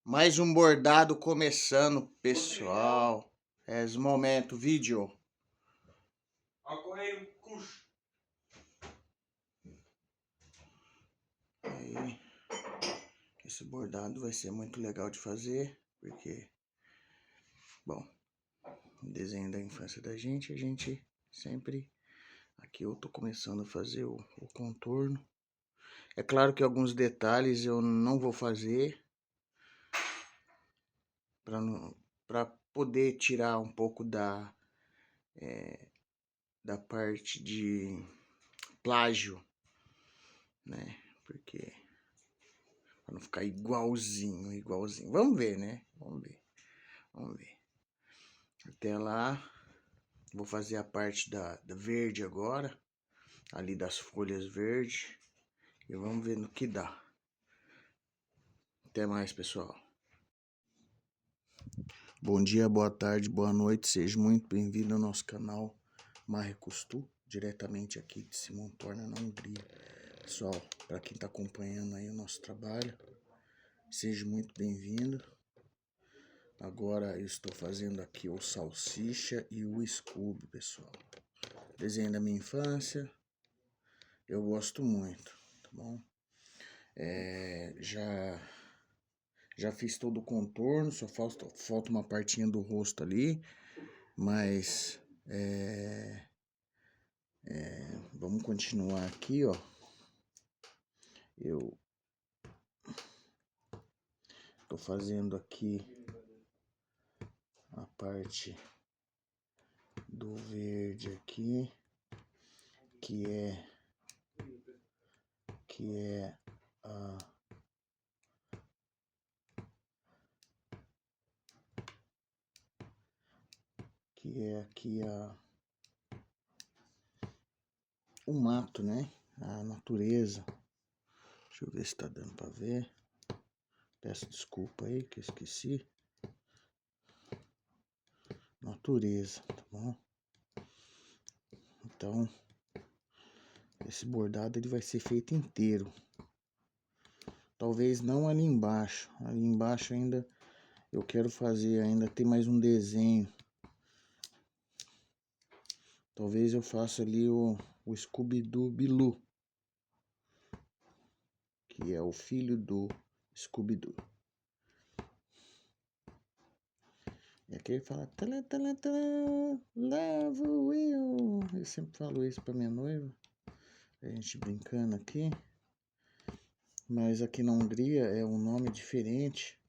Mais um bordado começando, pessoal. É esse momento, vídeo. Aí, esse bordado vai ser muito legal de fazer, porque, bom, desenho da infância da gente, a gente sempre... Aqui eu tô começando a fazer o contorno. É claro que alguns detalhes eu não vou fazer, para poder tirar um pouco da parte de plágio, né? Porque para não ficar igualzinho. Vamos ver, né? Vamos ver. Até lá, vou fazer a parte da verde agora, ali das folhas verdes, e vamos ver no que dá. Até mais, pessoal. Bom dia, boa tarde, boa noite, seja muito bem-vindo ao nosso canal Marrecustu, diretamente aqui de Simontorna, na Hungria. Pessoal, para quem está acompanhando aí o nosso trabalho, seja muito bem-vindo. Agora eu estou fazendo aqui o Salsicha e o Scooby, pessoal. Desenho da minha infância, eu gosto muito, tá bom? Já fiz todo o contorno, só falta uma partinha do rosto ali, mas vamos continuar aqui, ó. Eu tô fazendo aqui a parte do verde aqui, que é a aqui o mato, né? A natureza. Deixa eu ver se tá dando pra ver. Peço desculpa aí que eu esqueci. Natureza, tá bom? Então, esse bordado ele vai ser feito inteiro. Talvez não ali embaixo. Ali embaixo ainda eu quero fazer, ainda tem mais um desenho. Talvez eu faça ali o Scooby-Doo Bilu, que é o filho do Scooby-Doo. E aqui ele fala, talã, talã, talã, leva o Will. Eu sempre falo isso pra minha noiva, a gente brincando aqui. Mas aqui na Hungria é um nome diferente.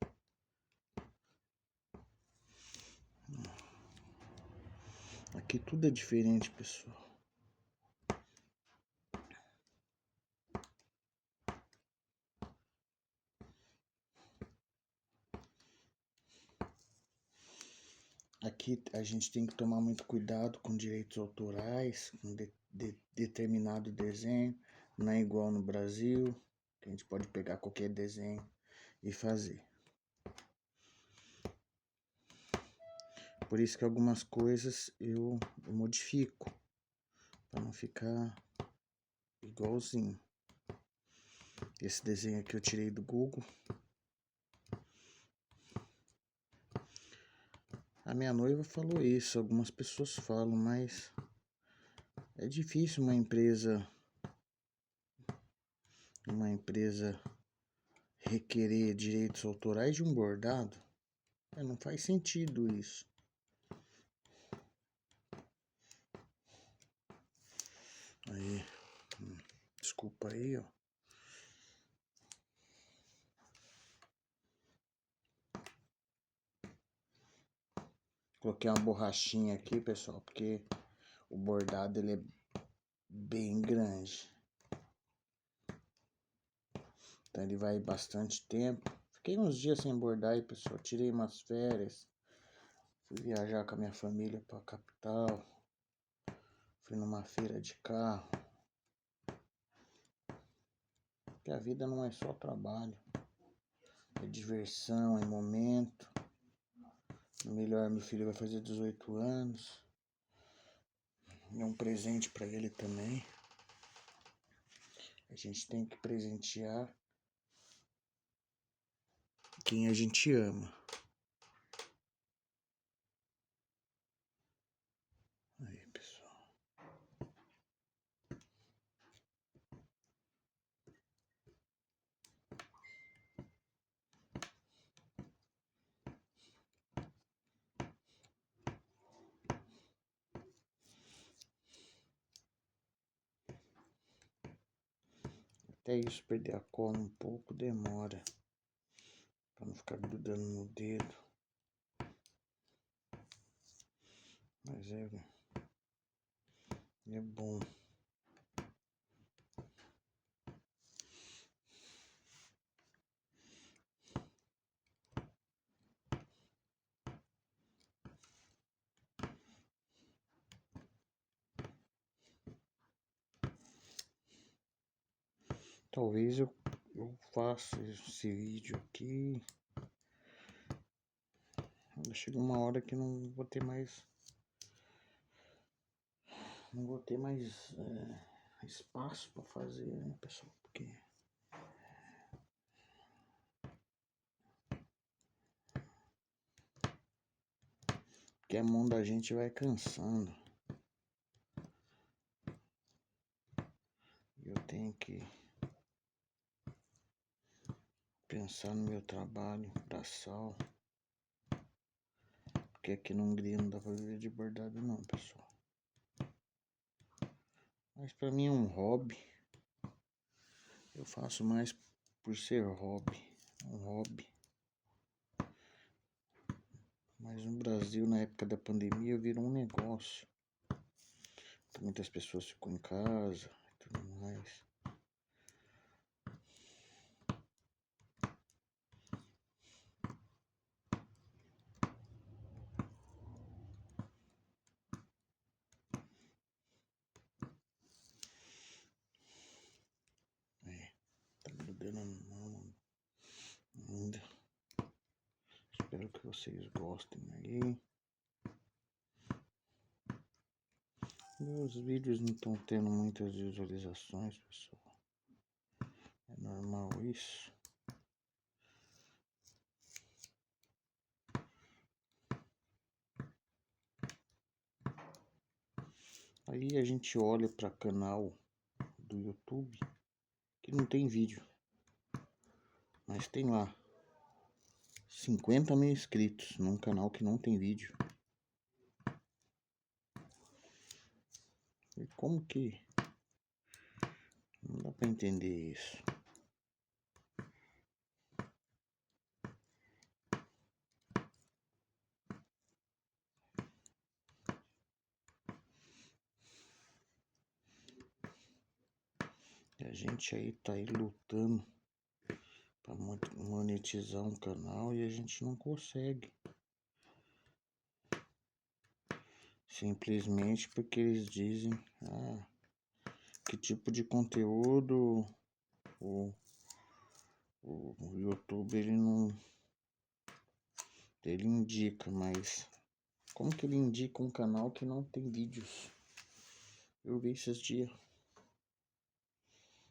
Aqui tudo é diferente, pessoal. Aqui a gente tem que tomar muito cuidado com direitos autorais, com determinado desenho. Não é igual no Brasil, que a gente pode pegar qualquer desenho e fazer. Por isso que algumas coisas eu modifico, para não ficar igualzinho. Esse desenho aqui eu tirei do Google. A minha noiva falou isso, algumas pessoas falam, mas é difícil uma empresa requerer direitos autorais de um bordado. Não faz sentido isso. Aí, desculpa aí, ó. Coloquei uma borrachinha aqui, pessoal, porque o bordado ele é bem grande. Então ele vai bastante tempo. Fiquei uns dias sem bordar aí, pessoal. Tirei umas férias. Fui viajar com a minha família pra capital. Fui numa feira de carro. Porque a vida não é só trabalho. É diversão, é momento. Melhor, meu filho vai fazer 18 anos. É um presente pra ele também. A gente tem que presentear quem a gente ama. Aí, pessoal. Até isso perder a cola um pouco demora. Pra não ficar grudando no dedo. Mas é bom. Talvez eu faça esse vídeo aqui. Chega uma hora que não vou ter mais espaço para fazer, né, pessoal? Porque a mão da gente vai cansando. Eu tenho que pensar no meu trabalho braçal. Porque aqui na Hungria não dá pra viver de bordado não, pessoal. Mas pra mim é um hobby. Eu faço mais por ser hobby. Um hobby. Mas no Brasil, na época da pandemia, virou um negócio. Muitas pessoas ficam em casa e tudo mais. Tá grudando na mão ainda. Espero que vocês gostem aí. Meus vídeos não estão tendo muitas visualizações, pessoal. É normal isso. Aí a gente olha para canal do YouTube que não tem vídeo. Mas tem lá 50 mil inscritos num canal que não tem vídeo. E como que... Não dá pra entender isso. E a gente aí tá aí lutando pra monetizar um canal e a gente não consegue. Simplesmente porque eles dizem que tipo de conteúdo o YouTube ele indica, mas como que ele indica um canal que não tem vídeos? Eu vi esses dias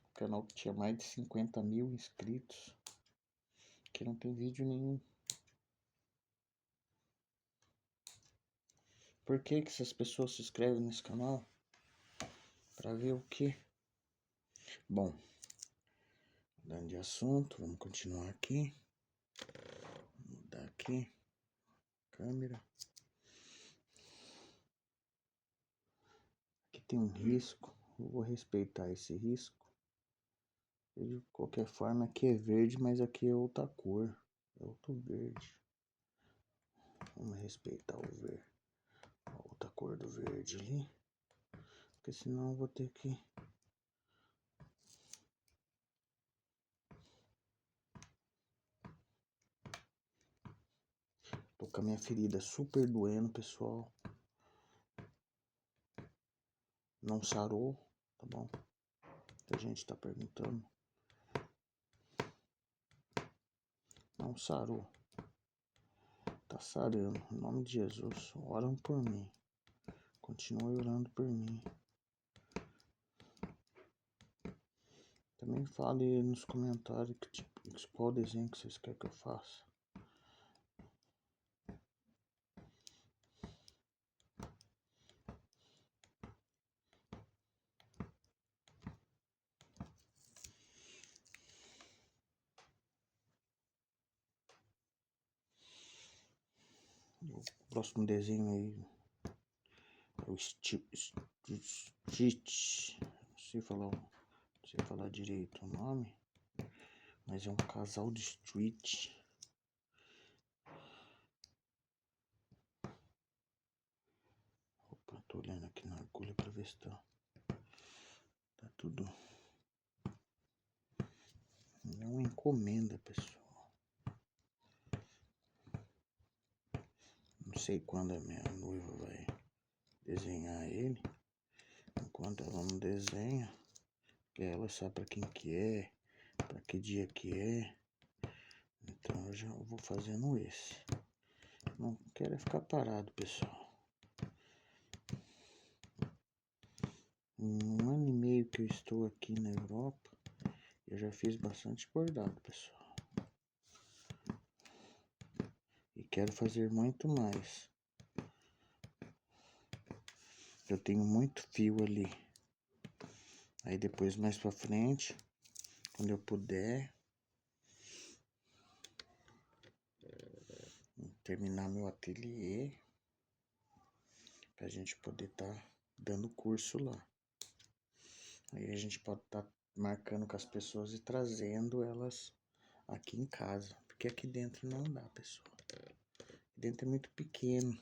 um canal que tinha mais de 50 mil inscritos que não tem vídeo nenhum. Por que essas pessoas se inscrevem nesse canal? Pra ver o quê? Bom, mudando de assunto, vamos continuar aqui. Vou mudar aqui a câmera. Aqui tem um risco, eu vou respeitar esse risco. De qualquer forma, aqui é verde, mas aqui é outra cor, é outro verde. Vamos respeitar o verde, a outra cor do verde ali, porque senão eu vou ter que... Tô com a minha ferida super doendo, pessoal. Não sarou, tá bom? A gente tá perguntando. Não sarou. Tá sarando. Em nome de Jesus, oram por mim. Continue orando por mim. Também fale nos comentários qual desenho que vocês querem que eu faça. O próximo desenho aí é o Stitch. Não sei falar direito o nome, mas é um casal de Street. Opa, tô olhando aqui na agulha pra ver se tá tudo. É uma encomenda, pessoal. Não sei quando a minha noiva vai desenhar ele. Enquanto ela não desenha, que ela sabe pra quem que é, pra que dia que é. Então eu já vou fazendo esse. Não quero ficar parado, pessoal. Em 1 ano e meio que eu estou aqui na Europa, eu já fiz bastante bordado, pessoal. E quero fazer muito mais. Eu tenho muito fio ali. Aí depois, mais pra frente, quando eu puder terminar meu ateliê, pra gente poder tá dando curso lá. Aí a gente pode estar marcando com as pessoas e trazendo elas aqui em casa. Porque aqui dentro não dá, pessoal. Aqui dentro é muito pequeno.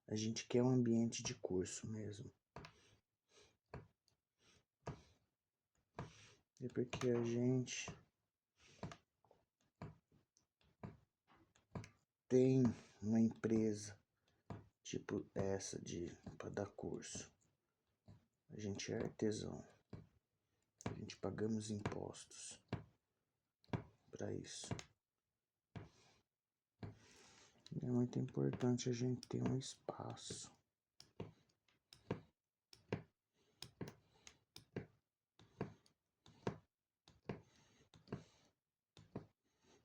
A gente quer um ambiente de curso mesmo. É porque a gente tem uma empresa tipo essa para dar curso. A gente é artesão. A gente pagamos impostos para isso. É muito importante a gente ter um espaço.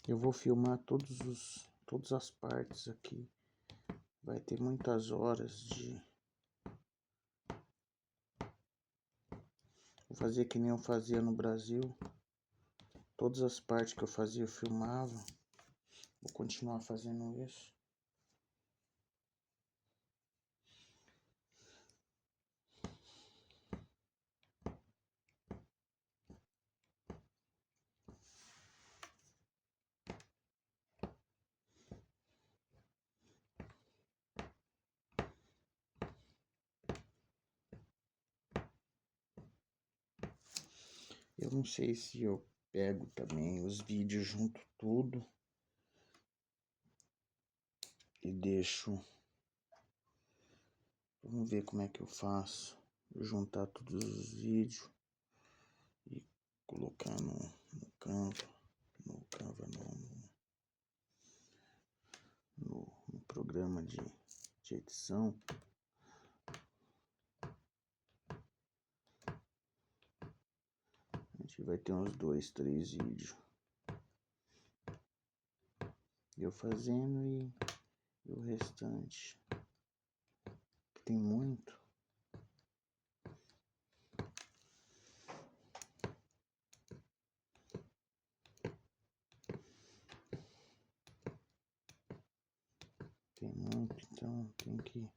Eu vou filmar todas as partes aqui. Vai ter muitas horas de... Vou fazer que nem eu fazia no Brasil. Todas as partes que eu fazia eu filmava. Vou continuar fazendo isso. Eu não sei se eu pego também os vídeos junto tudo e deixo. Vamos ver como é que eu faço. Juntar todos os vídeos e colocar no Canva. No Canva no programa de edição. A gente vai ter uns 2, 3 vídeos. Eu fazendo e o restante. Tem muito. Tem muito, então tem que...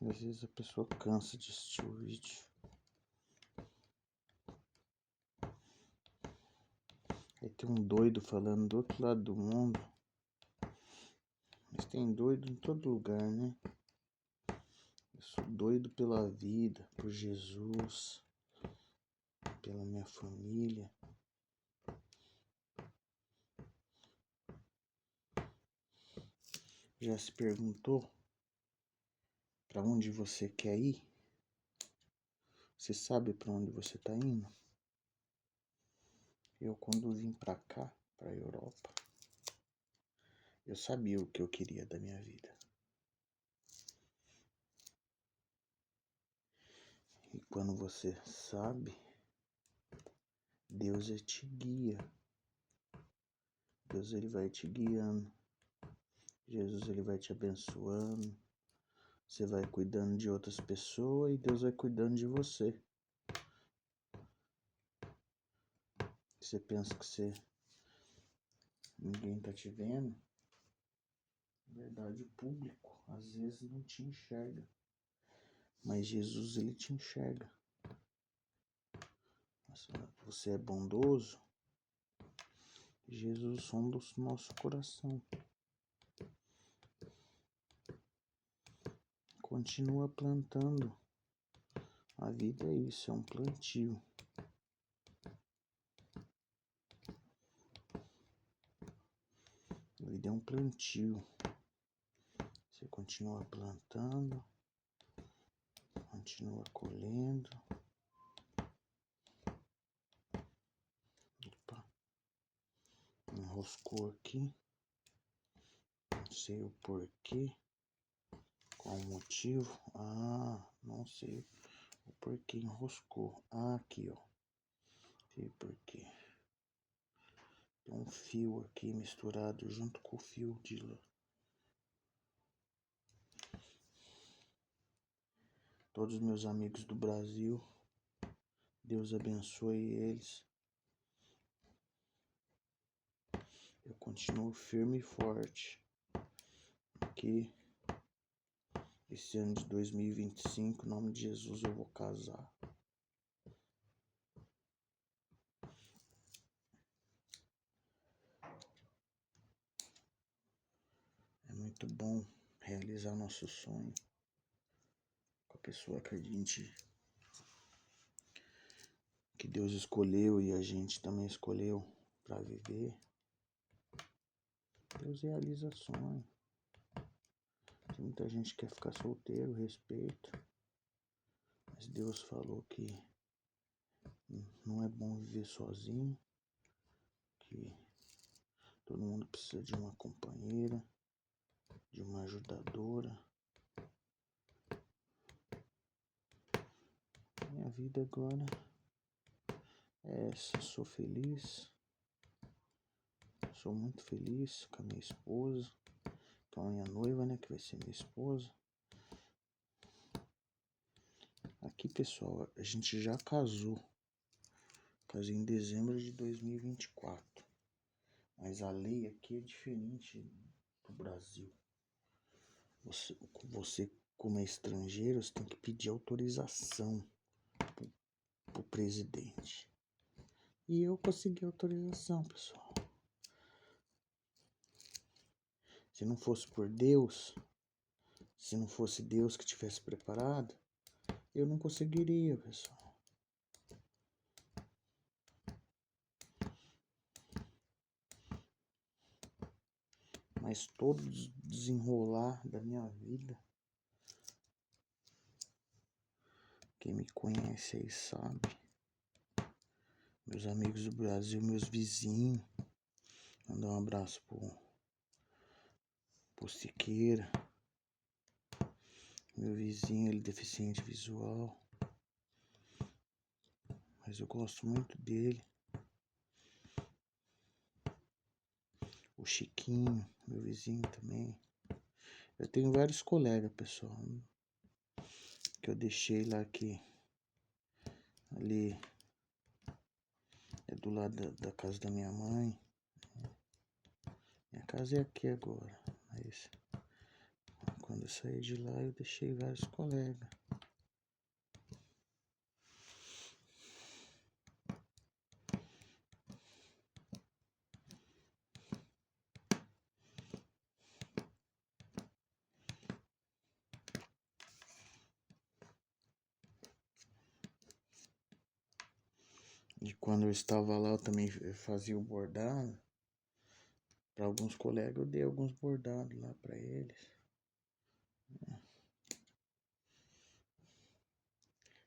Às vezes a pessoa cansa de assistir o vídeo. Aí tem um doido falando do outro lado do mundo. Mas tem doido em todo lugar, né? Eu sou doido pela vida, por Jesus, pela minha família. Já se perguntou para onde você quer ir? Você sabe para onde você está indo? Eu, quando vim para cá, para a Europa, eu sabia o que eu queria da minha vida. E Quando você sabe, Deus te guia. Deus ele vai te guiando. Jesus ele vai te abençoando. Você vai cuidando de outras pessoas e Deus vai cuidando de você. Você pensa que ninguém tá te vendo. Na verdade, o público às vezes não te enxerga. Mas Jesus ele te enxerga. Você é bondoso. Jesus sonda o nosso coração. Continua plantando. A vida é isso, é um plantio. A vida é um plantio. Você continua plantando, continua colhendo. Opa, enroscou aqui. Não sei o porquê. Qual o motivo? Não sei o porquê enroscou. Aqui, ó. Não sei porquê. Tem um fio aqui misturado junto com o fio de lã. Todos os meus amigos do Brasil, Deus abençoe eles. Eu continuo firme e forte. Aqui, esse ano de 2025, em nome de Jesus, eu vou casar. É muito bom realizar nosso sonho com a pessoa que a gente, que Deus escolheu e a gente também escolheu para viver. Deus realiza sonho. Tem muita gente que quer ficar solteiro, respeito. Mas Deus falou que não é bom viver sozinho, que todo mundo precisa de uma companheira, de uma ajudadora. Minha vida agora é essa, sou feliz. Sou muito feliz com a minha esposa, com a minha noiva, né, que vai ser minha esposa. Aqui, pessoal, a gente já casou. Casei em dezembro de 2024. Mas a lei aqui é diferente do Brasil. Você como é estrangeiro, você tem que pedir autorização pro presidente. E eu consegui autorização, pessoal. Se não fosse por Deus, se não fosse Deus que tivesse preparado, eu não conseguiria, pessoal. Mas todo desenrolar da minha vida, quem me conhece aí sabe. Meus amigos do Brasil, meus vizinhos. Mandar um abraço pro Siqueira. Meu vizinho, ele é deficiente visual. Mas eu gosto muito dele. O Chiquinho, meu vizinho também. Eu tenho vários colegas, pessoal, que eu deixei lá aqui. Ali é do lado da casa da minha mãe. Minha casa é aqui agora. Mas quando eu saí de lá, eu deixei vários colegas. E quando eu estava lá, eu também fazia o bordado. Para alguns colegas, eu dei alguns bordados lá para eles.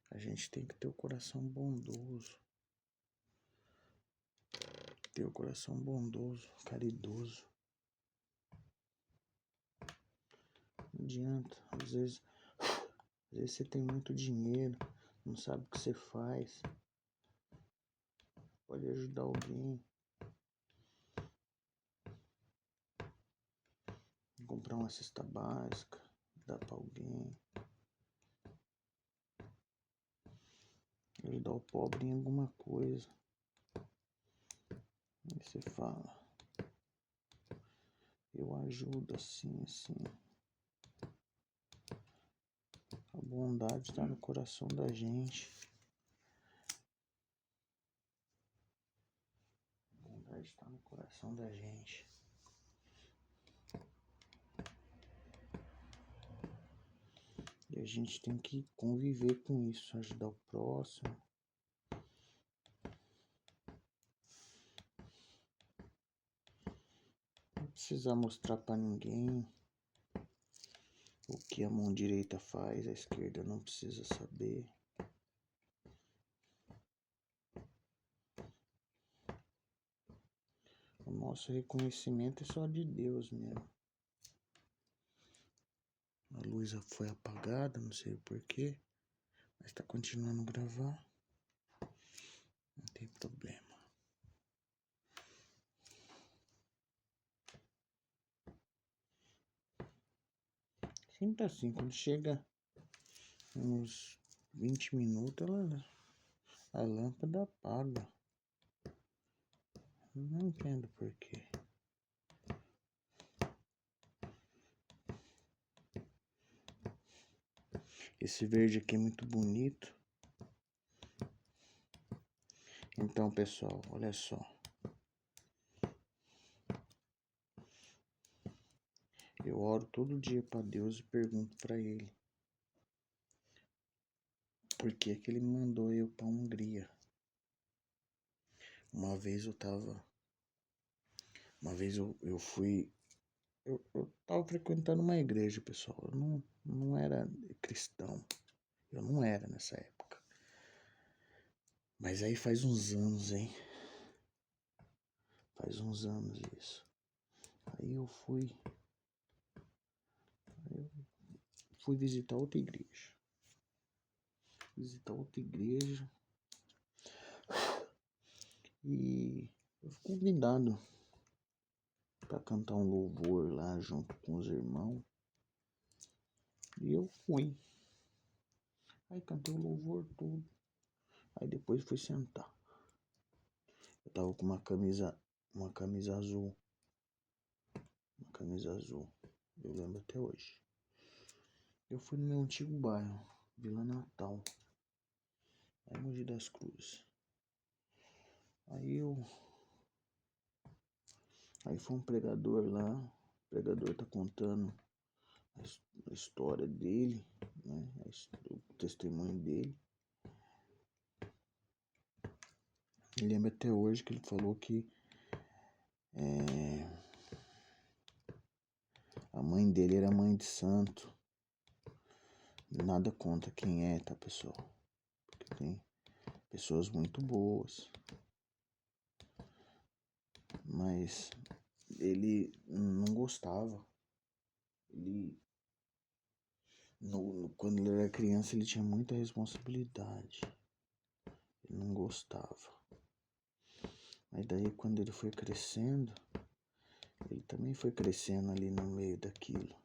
A gente tem que ter o coração bondoso. Ter o coração bondoso, caridoso. Não adianta. Às vezes você tem muito dinheiro, não sabe o que você faz, pode ajudar alguém, comprar uma cesta básica, dar pra alguém, ajudar o pobre em alguma coisa. Aí você fala, eu ajudo assim. A bondade está no coração da gente. A bondade está no coração da gente. E a gente tem que conviver com isso, ajudar o próximo. Não precisa mostrar para ninguém o que a mão direita faz, a esquerda não precisa saber. O nosso reconhecimento é só de Deus mesmo. A luz foi apagada, não sei o porquê, mas tá continuando a gravar. Não tem problema. Sempre assim, quando chega uns 20 minutos, a lâmpada apaga. Não entendo porquê. Esse verde aqui é muito bonito. Então, pessoal, olha só. Eu oro todo dia para Deus e pergunto para Ele por que que Ele mandou eu para Hungria. Uma vez eu fui, eu tava frequentando uma igreja, pessoal. Eu não era cristão. Eu não era nessa época. Mas aí faz uns anos, hein? Faz uns anos isso. Aí eu fui visitar outra igreja. E eu fui convidado para cantar um louvor lá junto com os irmãos. E eu fui. Aí cantei o louvor todo. Aí depois fui sentar. Eu tava com uma camisa azul. Uma camisa azul. Eu lembro até hoje. Eu fui no meu antigo bairro, Vila Natal. Aí Mogi das Cruzes. Aí foi um pregador lá. O pregador tá contando a história dele, né? O testemunho dele. Eu lembro até hoje que ele falou que a mãe dele era mãe de santo. Nada contra quem é, tá, pessoal? Porque tem pessoas muito boas. Mas ele não gostava. Quando ele era criança, ele tinha muita responsabilidade. Ele não gostava. Aí daí, quando ele foi crescendo, ele também foi crescendo ali no meio daquilo.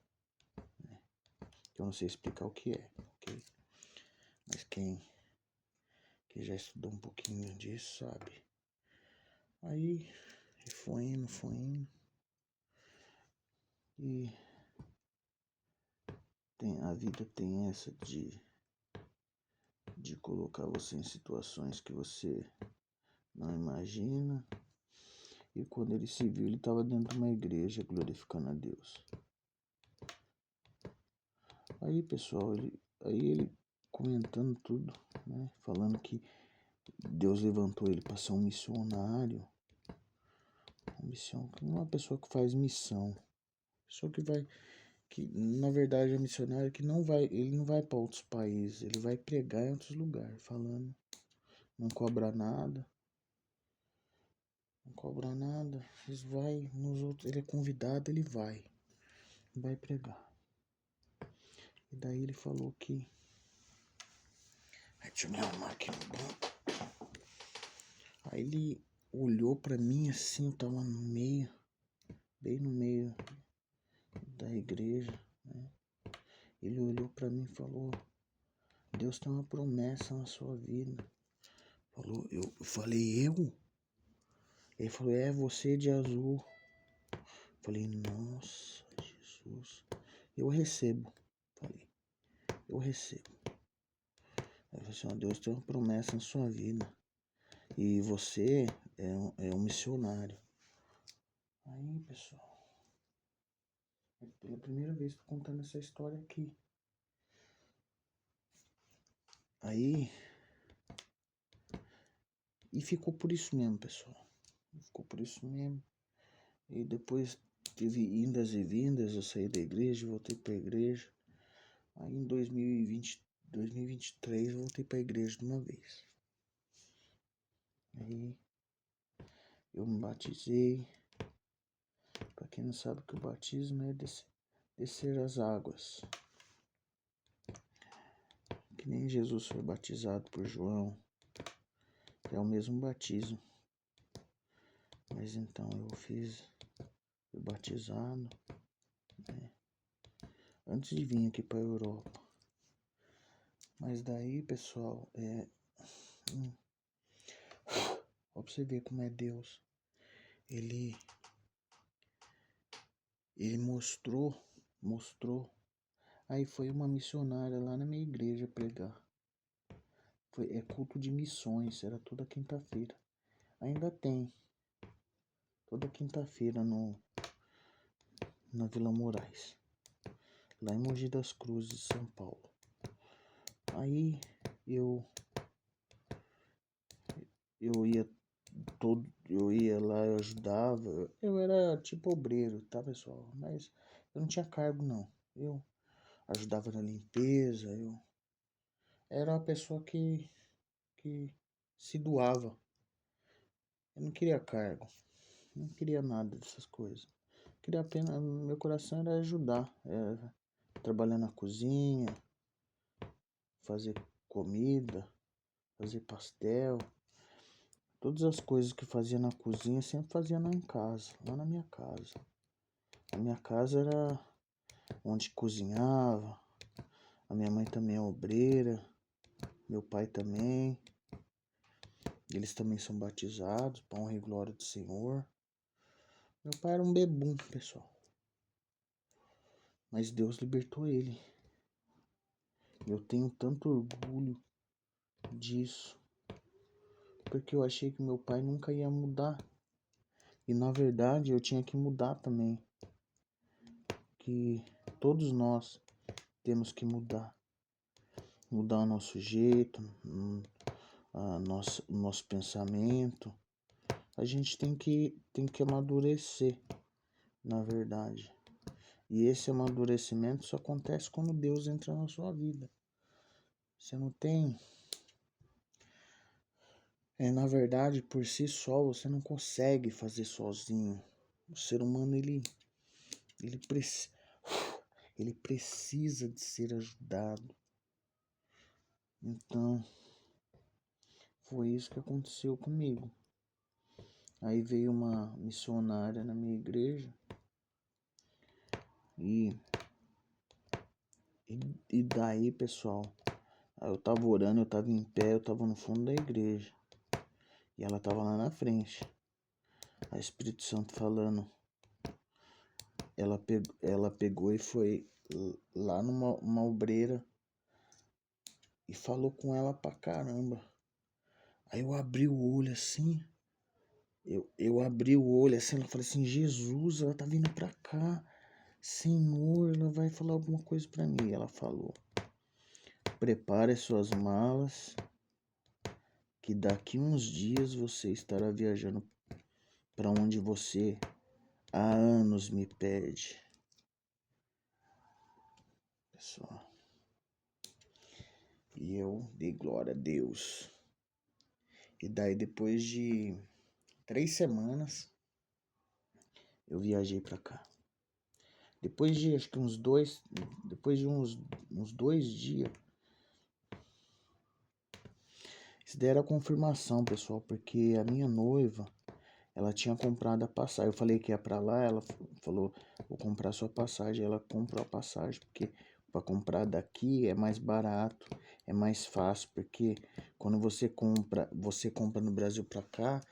Né? Eu não sei explicar o que é, ok? Mas quem já estudou um pouquinho disso sabe. Aí foi indo. E a vida tem essa de colocar você em situações que você não imagina. E quando ele se viu, ele estava dentro de uma igreja glorificando a Deus. Aí, pessoal, ele comentando tudo, né? Falando que Deus levantou ele para ser um missionário. Uma pessoa que faz missão. Pessoa que na verdade é missionário que ele não vai para outros países, ele vai pregar em outros lugares, falando, não cobra nada. Eles vai nos outros, ele é convidado, ele vai pregar. E daí ele falou que Deixa eu me arrumar aqui no banco. Aí ele olhou pra mim assim, eu tava no meio, bem no meio da igreja, né? Ele olhou pra mim e falou: Deus tem uma promessa na sua vida. Falou, eu falei, eu? Ele falou, é você de azul. Falei, nossa, Jesus. Eu recebo. Falei, eu recebo. Ele falou assim, ó, Deus tem uma promessa na sua vida. E você é um missionário. Aí, pessoal, é pela primeira vez que tô contando essa história aqui. Aí, e ficou por isso mesmo, pessoal. Ficou por isso mesmo. E depois teve indas e vindas, eu saí da igreja, voltei pra igreja. Aí em 2023 eu voltei pra igreja de uma vez. Aí eu me batizei. Pra quem não sabe que o batismo é descer as águas. Que nem Jesus foi batizado por João. É o mesmo batismo. Mas então eu fui batizado, né, antes de vir aqui pra Europa. Mas daí, pessoal, ó, pra você ver como é Deus. Ele mostrou. Aí foi uma missionária lá na minha igreja pregar. É culto de missões, era toda quinta-feira. Ainda tem. Toda quinta-feira na Vila Moraes. Lá em Mogi das Cruzes, São Paulo. Aí eu ia lá, eu ajudava. Eu era tipo obreiro, tá, pessoal? Mas eu não tinha cargo, não. Eu ajudava na limpeza, eu era uma pessoa que se doava. Eu não queria cargo, não queria nada dessas coisas. Queria apenas, meu coração era ajudar, era trabalhar na cozinha, fazer comida, fazer pastel. Todas as coisas que fazia na cozinha sempre fazia lá em casa, lá na minha casa. A minha casa era onde cozinhava. A minha mãe também é obreira, meu pai também. Eles também são batizados, pra honra e glória do Senhor. Meu pai era um bebum, pessoal. Mas Deus libertou ele. Eu tenho tanto orgulho disso. Porque eu achei que meu pai nunca ia mudar. E na verdade eu tinha que mudar também. Que todos nós temos que mudar. Mudar o nosso jeito, o nosso pensamento. A gente tem que amadurecer, na verdade. E esse amadurecimento só acontece quando Deus entra na sua vida. Você não tem... na verdade, por si só, você não consegue fazer sozinho. O ser humano, ele precisa de ser ajudado. Então, foi isso que aconteceu comigo. Aí veio uma missionária na minha igreja. E daí, pessoal, aí eu tava orando, eu tava em pé, eu tava no fundo da igreja. E ela tava lá na frente. A Espírito Santo falando. Ela pegou e foi lá numa obreira e falou com ela pra caramba. Aí eu abri o olho assim. Eu abri o olho assim, ela falou assim, Jesus, ela tá vindo pra cá. Senhor, ela vai falar alguma coisa pra mim. Ela falou, prepare suas malas, que daqui uns dias você estará viajando para onde você há anos me pede. Pessoal, e eu dei glória a Deus. E daí depois de 3 semanas eu viajei pra cá. Depois de acho que uns 2 dias, Isso daí era confirmação, pessoal, porque a minha noiva, ela tinha comprado a passagem. Eu falei que ia pra lá, ela falou, vou comprar sua passagem. Ela comprou a passagem, porque para comprar daqui é mais barato, é mais fácil, porque quando você compra no Brasil pra cá,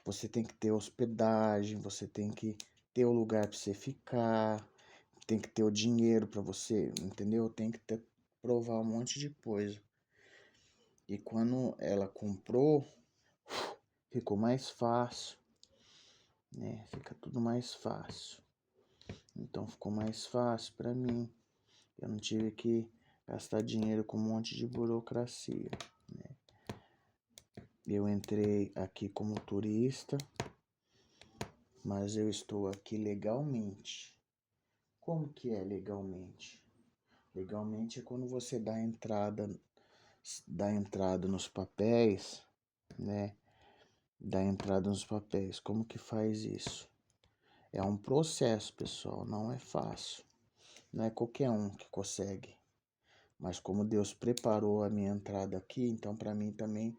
você tem que ter hospedagem, você tem que ter o lugar para você ficar, tem que ter o dinheiro para você, entendeu? Tem que provar um monte de coisa. E quando ela comprou, ficou mais fácil, né? Fica tudo mais fácil. Então ficou mais fácil para mim. Eu não tive que gastar dinheiro com um monte de burocracia, né? Eu entrei aqui como turista, mas eu estou aqui legalmente. Como que é legalmente? Legalmente é quando você dá entrada nos papéis, né? Dá entrada nos papéis. Como que faz isso? É um processo, pessoal, não é fácil. Não é qualquer um que consegue. Mas como Deus preparou a minha entrada aqui, então para mim também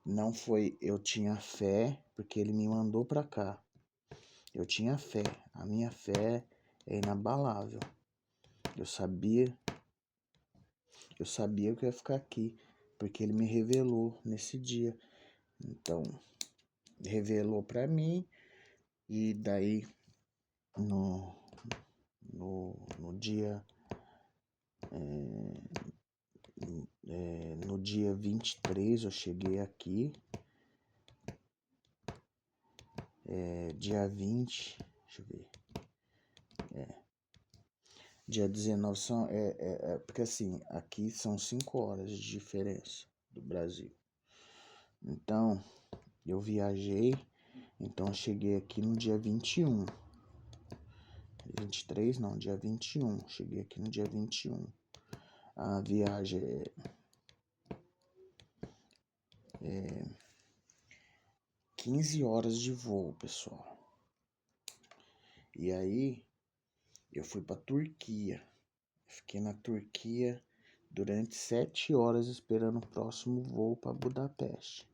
não foi, eu tinha fé, porque ele me mandou para cá. Eu tinha fé. A minha fé é inabalável. Eu sabia que eu ia ficar aqui, porque ele me revelou nesse dia. Então, revelou para mim e daí no, no dia no dia 23 eu cheguei aqui, dia 20, deixa eu ver, dia 19 porque assim, aqui são 5 horas de diferença do Brasil. Então, eu viajei, então eu cheguei aqui no dia 21. 23 não, dia 21. Cheguei aqui no dia 21. A viagem é 15 horas de voo, pessoal. E aí, eu fui pra Turquia. Fiquei na Turquia durante 7 horas esperando o próximo voo para Budapeste,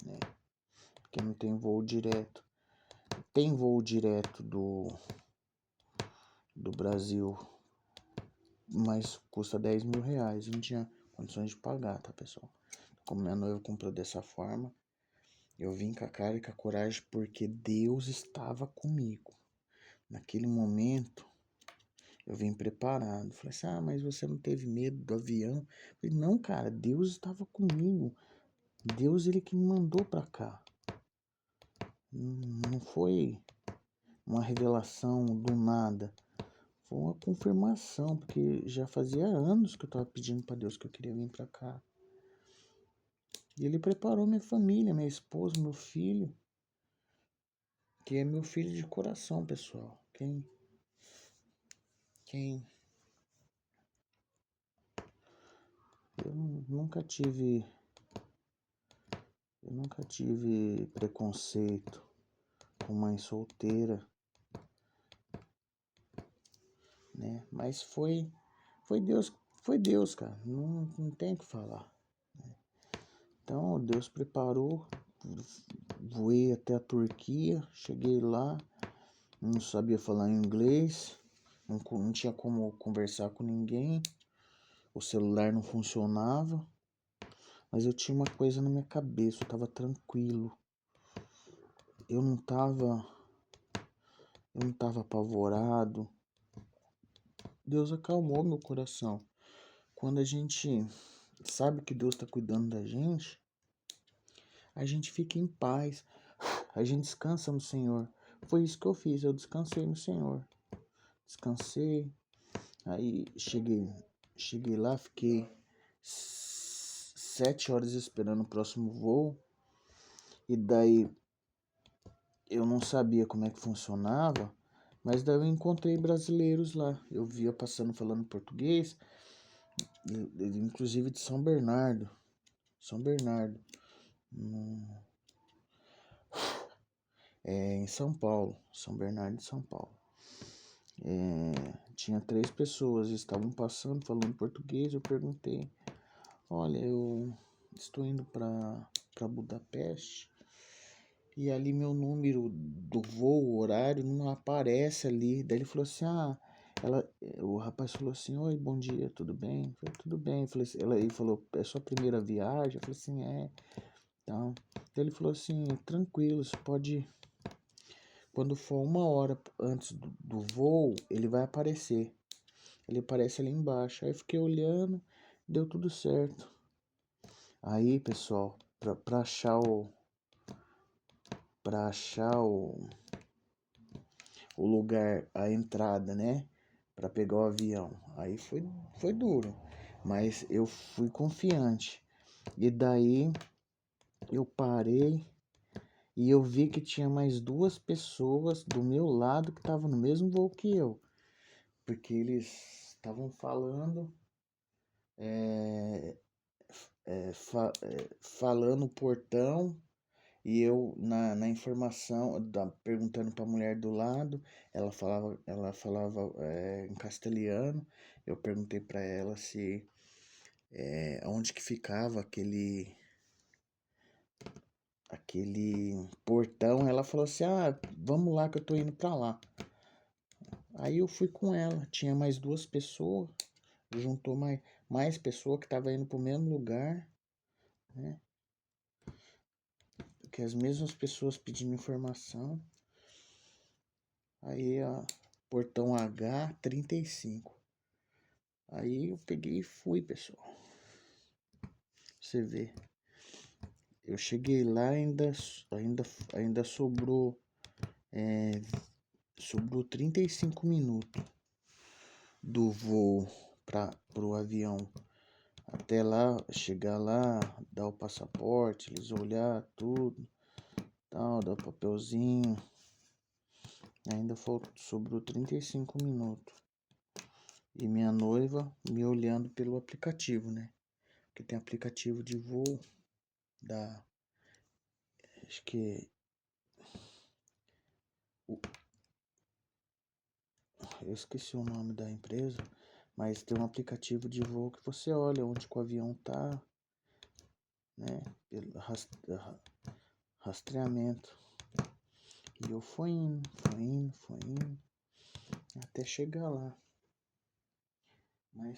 né? Porque não tem voo direto. Tem voo direto do Brasil, mas custa 10 mil reais. Não tinha condições de pagar, tá, pessoal? Como minha noiva comprou dessa forma, eu vim com a cara e com a coragem porque Deus estava comigo. Naquele momento, eu vim preparado. Falei assim, mas você não teve medo do avião? Eu falei, não, cara, Deus estava comigo. Deus, ele que me mandou pra cá. Não foi uma revelação do nada. Foi uma confirmação, porque já fazia anos que eu tava pedindo pra Deus que eu queria vir pra cá. E ele preparou minha família, minha esposa, meu filho, que é meu filho de coração, pessoal. Quem eu nunca tive preconceito com mãe solteira, né? Mas foi Deus, cara. Não tem o que falar. Então Deus preparou, voei até a Turquia, cheguei lá, não sabia falar inglês, não tinha como conversar com ninguém, o celular não funcionava, mas eu tinha uma coisa na minha cabeça, eu tava tranquilo, eu não tava apavorado. Deus acalmou meu coração. Quando a gente sabe que Deus está cuidando da gente, a gente fica em paz, a gente descansa no Senhor. Foi isso que eu fiz, eu descansei no Senhor. Descansei, aí cheguei lá, fiquei 7 horas esperando o próximo voo. E daí eu não sabia como é que funcionava, mas daí eu encontrei brasileiros lá. Eu via passando falando português, inclusive de São Bernardo. São Bernardo. Em São Paulo. São Bernardo de São Paulo. Tinha 3 pessoas, estavam passando falando português. Eu perguntei: olha, eu estou indo para Budapeste. E ali meu número do voo, o horário, não aparece ali. Daí ele falou assim, o rapaz falou assim, oi, bom dia, tudo bem? Eu falei, tudo bem. Eu falei assim, ele falou, é sua primeira viagem? Eu falei assim, é. Então, ele falou assim, tranquilo, você pode, quando for 1 hora antes do voo, ele vai aparecer. Ele aparece ali embaixo. Aí eu fiquei olhando, deu tudo certo. Aí, pessoal, pra achar o lugar, a entrada, né? Pra pegar o avião. Aí foi duro. Mas eu fui confiante. E daí eu parei e eu vi que tinha mais 2 pessoas do meu lado que estavam no mesmo voo que eu. Porque eles estavam falando, falando o portão. E eu, na informação, perguntando para a mulher do lado, ela falava em castelhano. Eu perguntei para ela se onde que ficava aquele portão. Ela falou assim, vamos lá que eu tô indo para lá. Aí eu fui com ela, tinha mais 2 pessoas, juntou mais pessoas que estavam indo para o mesmo lugar, né? Que as mesmas pessoas pedindo informação. Aí, ó, portão H35. Aí eu peguei e fui, pessoal. Você vê. Eu cheguei lá, ainda sobrou 35 minutos do voo pro avião. Até lá, chegar lá, dar o passaporte, eles olhar tudo, tal, dar o papelzinho. Ainda sobrou 35 minutos. E minha noiva me olhando pelo aplicativo, né? Porque tem aplicativo de voo da... Acho que... Eu esqueci o nome da empresa. Mas tem um aplicativo de voo que você olha onde que o avião tá, né? Pelo rastreamento. E eu fui indo, até chegar lá. Mas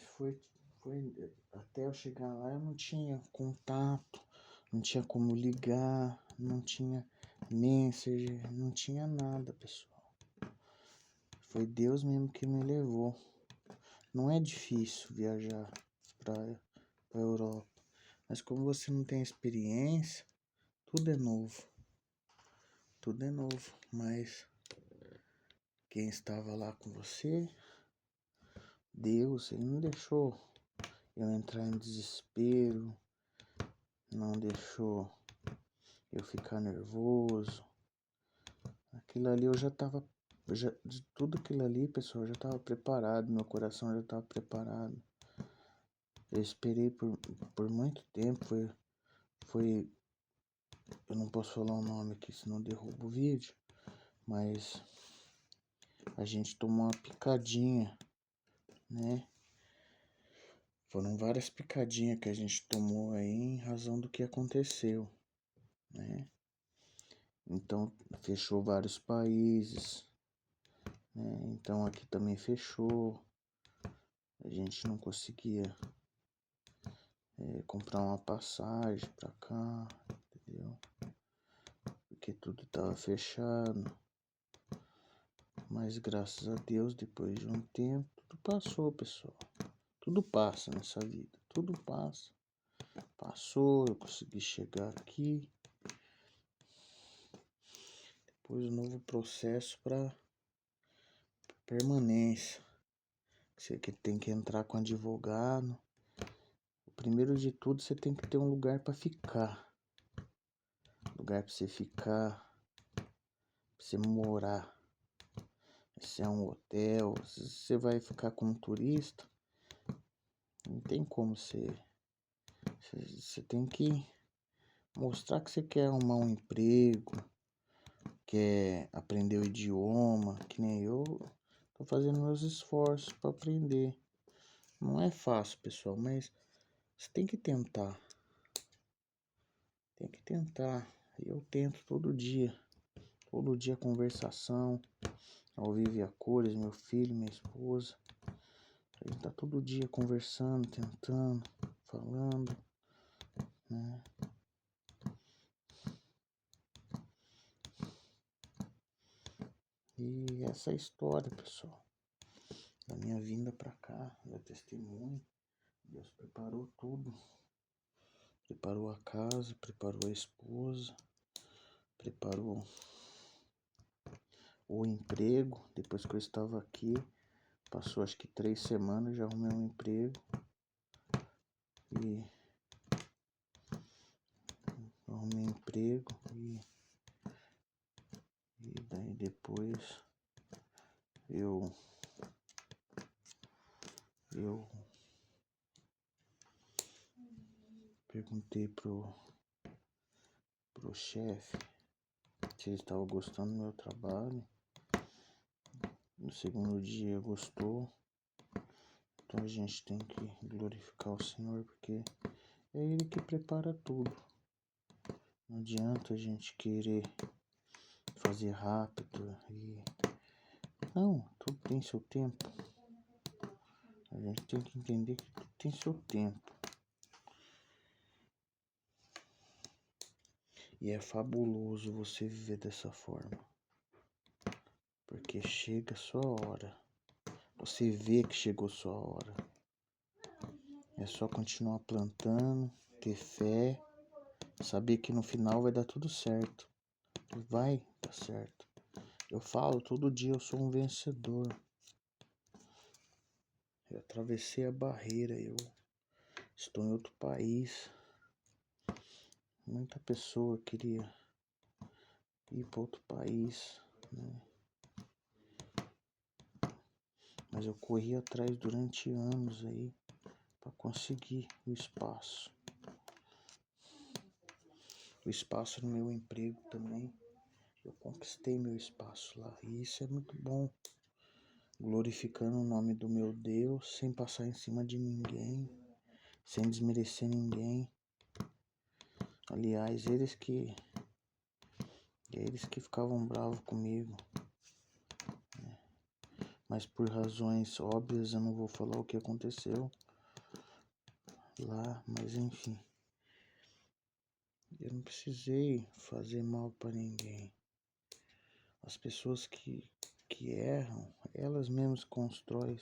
até eu chegar lá eu não tinha contato, não tinha como ligar, não tinha Messenger, não tinha nada, pessoal. Foi Deus mesmo que me levou. Não é difícil viajar para Europa, mas como você não tem experiência, tudo é novo. Tudo é novo, mas quem estava lá com você, Deus, ele não deixou eu entrar em desespero, não deixou eu ficar nervoso. Aquilo ali eu já tava, de tudo aquilo ali, pessoal, eu já tava preparado, meu coração já tava preparado. Eu esperei por muito tempo, foi, eu não posso falar o nome aqui, senão derruba o vídeo, mas a gente tomou uma picadinha, né? Foram várias picadinhas que a gente tomou aí em razão do que aconteceu, né? Então fechou vários países, né? Então aqui também fechou. A gente não conseguia comprar uma passagem pra cá, entendeu? Porque tudo tava fechado. Mas graças a Deus, depois de um tempo, tudo passou, pessoal. Tudo passa nessa vida, tudo passa. Passou, eu consegui chegar aqui. Depois um novo processo para permanência. Você que tem que entrar com advogado. Primeiro de tudo, você tem que ter um lugar para ficar. Lugar para você ficar, pra você morar. Se é um hotel, se você vai ficar como turista, não tem como você tem que mostrar que você quer arrumar um emprego, quer aprender o idioma, que nem eu tô fazendo meus esforços para aprender. Não é fácil, pessoal, mas você tem que tentar. Tem que tentar. Eu tento todo dia conversação, ao vivo e a cores, meu filho, minha esposa. A gente tá todo dia conversando, tentando, falando, né? E essa é a história, pessoal, da minha vinda pra cá, meu testemunho. Deus preparou tudo. Preparou a casa, preparou a esposa, preparou o emprego. Depois que eu estava aqui, passou acho que 3 semanas, já arrumei um emprego. E arrumei emprego e daí depois eu perguntei pro chefe se ele estava gostando do meu trabalho. No segundo dia gostou. Então a gente tem que glorificar o Senhor, porque é Ele que prepara tudo. Não adianta a gente querer fazer rápido e... Não, tudo tem seu tempo. A gente tem que entender que tudo tem seu tempo. E é fabuloso você viver dessa forma. Porque chega a sua hora. Você vê que chegou a sua hora. É só continuar plantando, ter fé, saber que no final vai dar tudo certo. Vai dar certo. Eu falo todo dia, eu sou um vencedor. Eu atravessei a barreira, eu estou em outro país. Muita pessoa queria ir para outro país, né? Mas eu corri atrás durante anos aí para conseguir o espaço. O espaço no meu emprego também. Eu conquistei meu espaço lá. E isso é muito bom. Glorificando o nome do meu Deus, sem passar em cima de ninguém, sem desmerecer ninguém. Aliás, eles que ficavam bravos comigo. Mas por razões óbvias eu não vou falar o que aconteceu lá, mas enfim. Eu não precisei fazer mal para ninguém. As pessoas que erram, elas mesmas constroem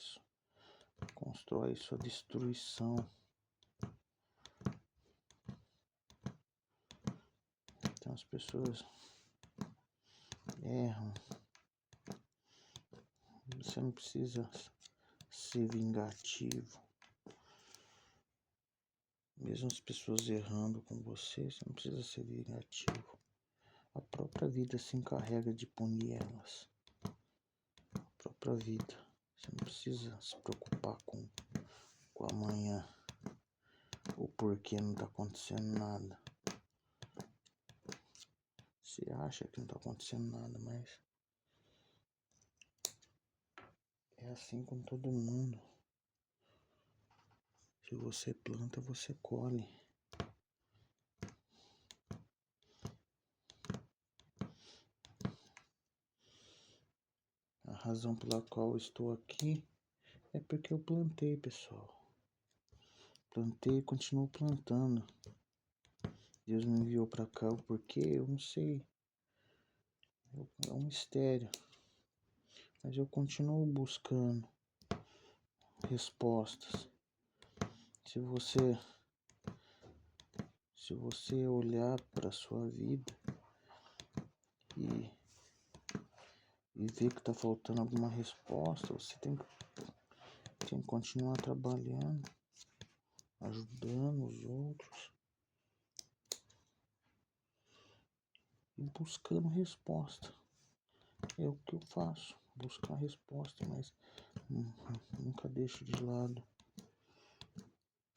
sua destruição. Então as pessoas erram. Você não precisa ser vingativo. Mesmo as pessoas errando com você, você não precisa ser vingativo. A própria vida se encarrega de punir elas. A própria vida. Você não precisa se preocupar com amanhã. O porquê não tá acontecendo nada. Você acha que não tá acontecendo nada, mas é assim com todo mundo. Se você planta, você colhe. A razão pela qual eu estou aqui é porque eu plantei, pessoal. Plantei e continuo plantando. Deus me enviou pra cá o porquê, eu não sei. É um mistério. Mas eu continuo buscando respostas. Se você olhar para sua vida e ver que tá faltando alguma resposta, você tem que continuar trabalhando, ajudando os outros e buscando resposta. É o que eu faço, buscar resposta, mas nunca deixo de lado.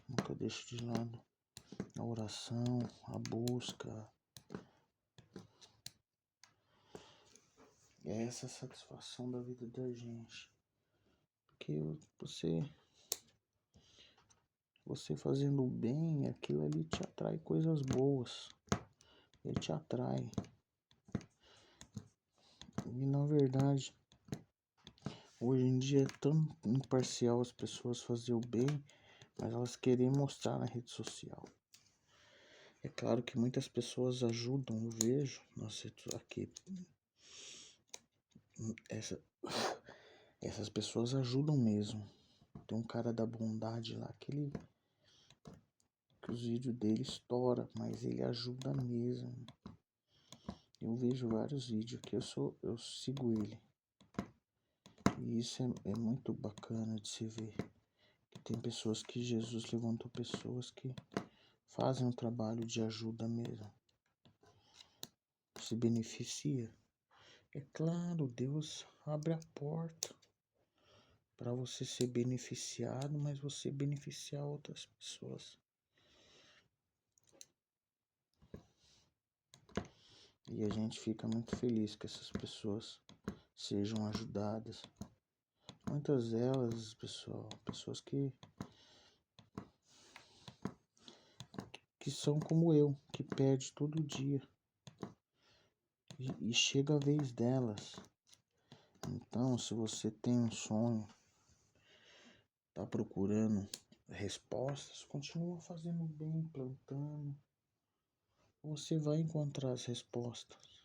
Nunca deixo de lado a oração, a busca. É essa a satisfação da vida da gente. Porque você fazendo o bem, aquilo ali te atrai coisas boas. ele te atrai. E na verdade, hoje em dia é tão imparcial as pessoas fazer o bem, mas elas querem mostrar na rede social. É claro que muitas pessoas ajudam, eu vejo, nossa, aqui, essas pessoas ajudam mesmo. Tem um cara da bondade lá que os vídeos dele estouram, mas ele ajuda mesmo. Eu vejo vários vídeos que eu sigo ele. E isso é muito bacana de se ver. Que tem pessoas que Jesus levantou, pessoas que fazem um trabalho de ajuda mesmo. Se beneficia. É claro, Deus abre a porta para você ser beneficiado, mas você beneficiar outras pessoas. E a gente fica muito feliz que essas pessoas sejam ajudadas. Muitas delas, pessoas que são como eu, que perde todo dia. E chega a vez delas. Então, se você tem um sonho, tá procurando respostas, continua fazendo bem, plantando. Você vai encontrar as respostas.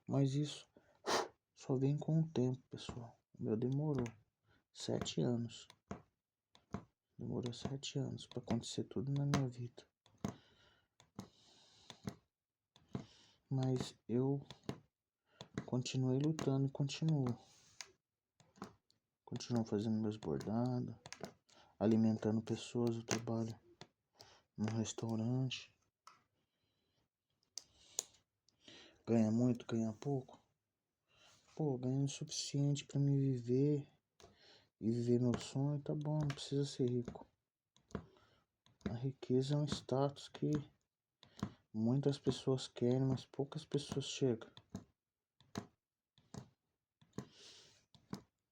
Mas isso só vem com o tempo, pessoal. O meu demorou 7 anos. Demorou 7 anos para acontecer tudo na minha vida. Mas eu continuei lutando e continuo. Continuo fazendo meus bordados, alimentando pessoas. Eu trabalho num restaurante. Ganha muito, ganha pouco? Pô, ganhando o suficiente para me viver e viver meu sonho, tá bom, não precisa ser rico. A riqueza é um status que muitas pessoas querem, mas poucas pessoas chegam.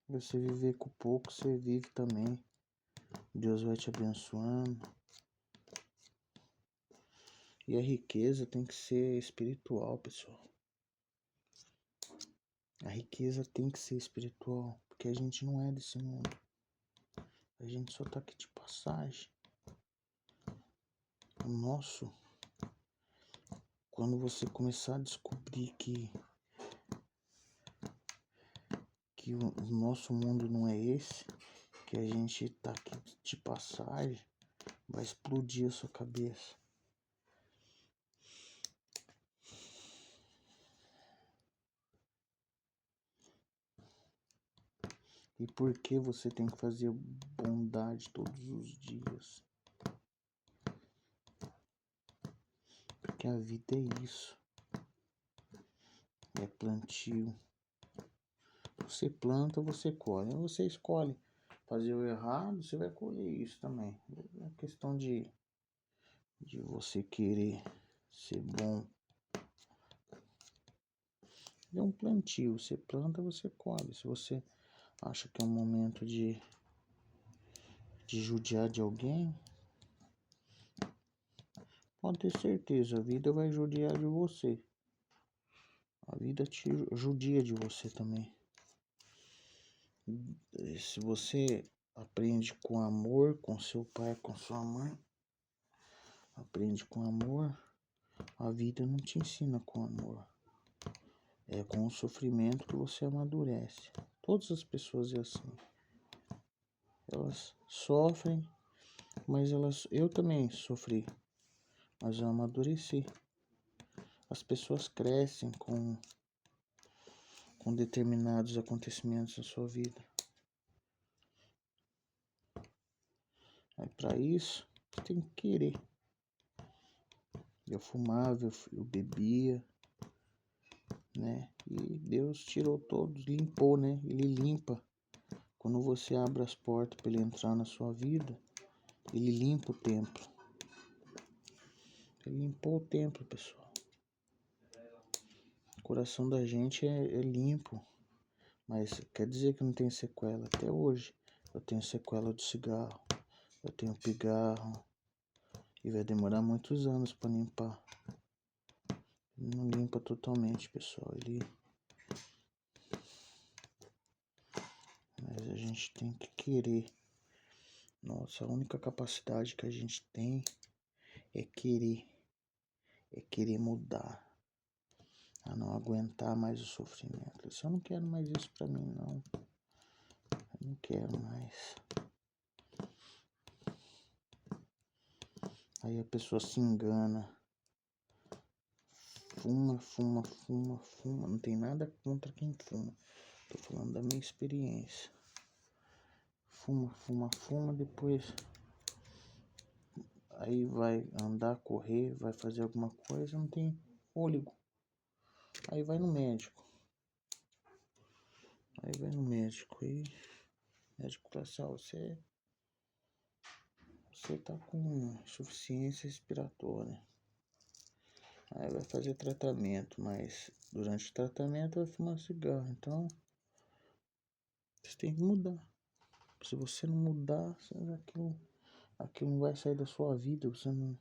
Você viver com pouco, você vive também. Deus vai te abençoando. E a riqueza tem que ser espiritual, pessoal. A riqueza tem que ser espiritual, porque a gente não é desse mundo. A gente só tá aqui de passagem. O nosso, quando você começar a descobrir que o nosso mundo não é esse, que a gente tá aqui de passagem, vai explodir a sua cabeça. E por que você tem que fazer bondade todos os dias? Porque a vida é isso. É plantio. Você planta, você colhe. Você escolhe fazer o errado, você vai colher isso também. É questão de você querer ser bom. É um plantio. Você planta, você colhe. Se você acha que é um momento de judiar de alguém, pode ter certeza, a vida vai judiar de você. A vida te judia de você também. Se você aprende com amor, com seu pai, com sua mãe, aprende com amor, a vida não te ensina com amor. É com o sofrimento que você amadurece. Todas as pessoas é assim. Elas sofrem, mas eu também sofri, mas eu amadureci. As pessoas crescem com determinados acontecimentos na sua vida. Aí para isso, você tem que querer. Eu fumava, eu bebia, né? E Deus tirou todos, limpou, né? Ele limpa. Quando você abre as portas para ele entrar na sua vida, ele limpa o templo. Ele limpou o templo, pessoal. O coração da gente é limpo, mas quer dizer que não tem sequela. Até hoje eu tenho sequela do cigarro, eu tenho pigarro e vai demorar muitos anos para limpar. Não limpa totalmente, pessoal. Mas a gente tem que querer. Nossa, a única capacidade que a gente tem é querer. É querer mudar. A não aguentar mais o sofrimento. Eu não quero mais isso pra mim, não. Eu não quero mais. Aí a pessoa se engana. Fuma. Não tem nada contra quem fuma. Tô falando da minha experiência. Fuma, depois aí vai andar, correr, vai fazer alguma coisa, não tem fôlego. Aí vai no médico. E o médico fala assim, ó, você tá com insuficiência respiratória. Aí vai fazer tratamento, mas durante o tratamento vai fumar cigarro. Então, você tem que mudar. Se você não mudar, aquilo não vai sair da sua vida. Você não.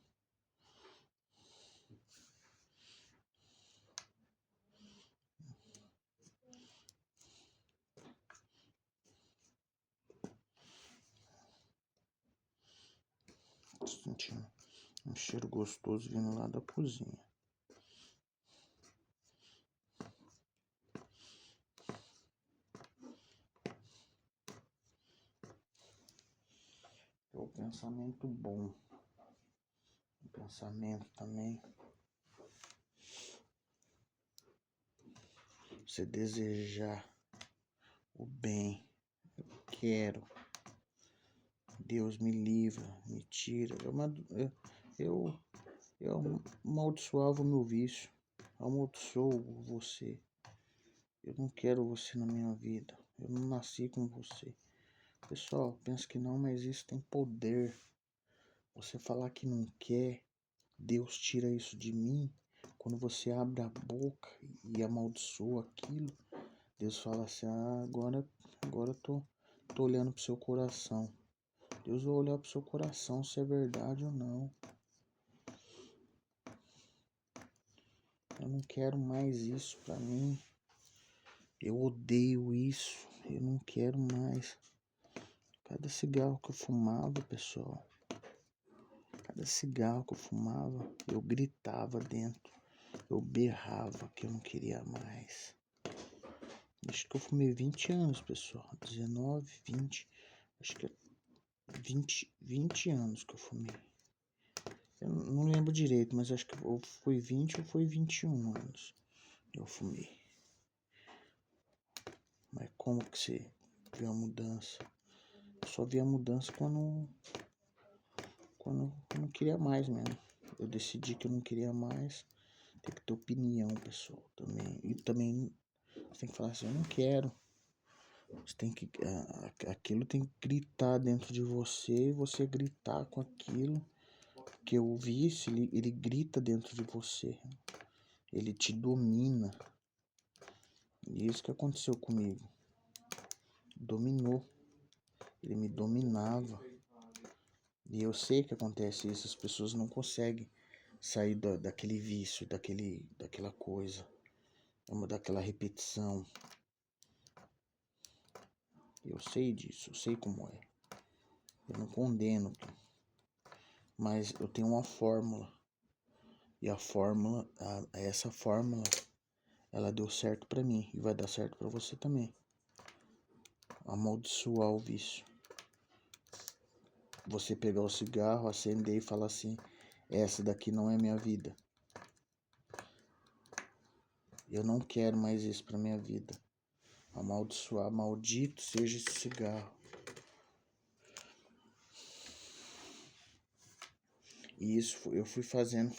Tô sentindo um cheiro gostoso vindo lá da cozinha. É um pensamento bom. Um pensamento também. Você desejar o bem. Eu quero. Deus me livra, me tira. Eu amaldiçoava o meu vício. Amaldiçoo você. Eu não quero você na minha vida. Eu não nasci com você. Pessoal, pensa que não, mas isso tem poder. Você falar que não quer, Deus tira isso de mim. Quando você abre a boca e amaldiçoa aquilo, Deus fala assim, agora eu tô olhando pro seu coração. Deus vai olhar pro seu coração se é verdade ou não. Eu não quero mais isso pra mim. Eu odeio isso. Eu não quero mais. Cada cigarro que eu fumava, pessoal. Cada cigarro que eu fumava, eu gritava dentro. Eu berrava que eu não queria mais. Acho que eu fumei 20 anos, pessoal. 19, 20. Acho que é 20 anos que eu fumei. Eu não lembro direito, mas acho que ou foi 20 ou foi 21 anos que eu fumei. Mas como que você viu a mudança? Eu só vi a mudança quando eu não queria mais mesmo. Eu decidi que eu não queria mais. Tem que ter opinião, pessoal, também. E também você tem que falar assim, eu não quero. Você tem que. Aquilo tem que gritar dentro de você e você gritar com aquilo. Porque o vício, ele grita dentro de você. Ele te domina. E isso que aconteceu comigo. Dominou. Ele me dominava. E eu sei que acontece isso. As pessoas não conseguem sair daquele vício, daquela coisa. Daquela repetição. Eu sei disso. Eu sei como é. Eu não condeno. Mas eu tenho uma fórmula. E essa fórmula, ela deu certo pra mim. E vai dar certo pra você também. Amaldiçoar o vício. Você pegar o cigarro, acender e falar assim, essa daqui não é minha vida. Eu não quero mais isso pra minha vida. Amaldiçoar, maldito seja esse cigarro. E isso eu fui fazendo,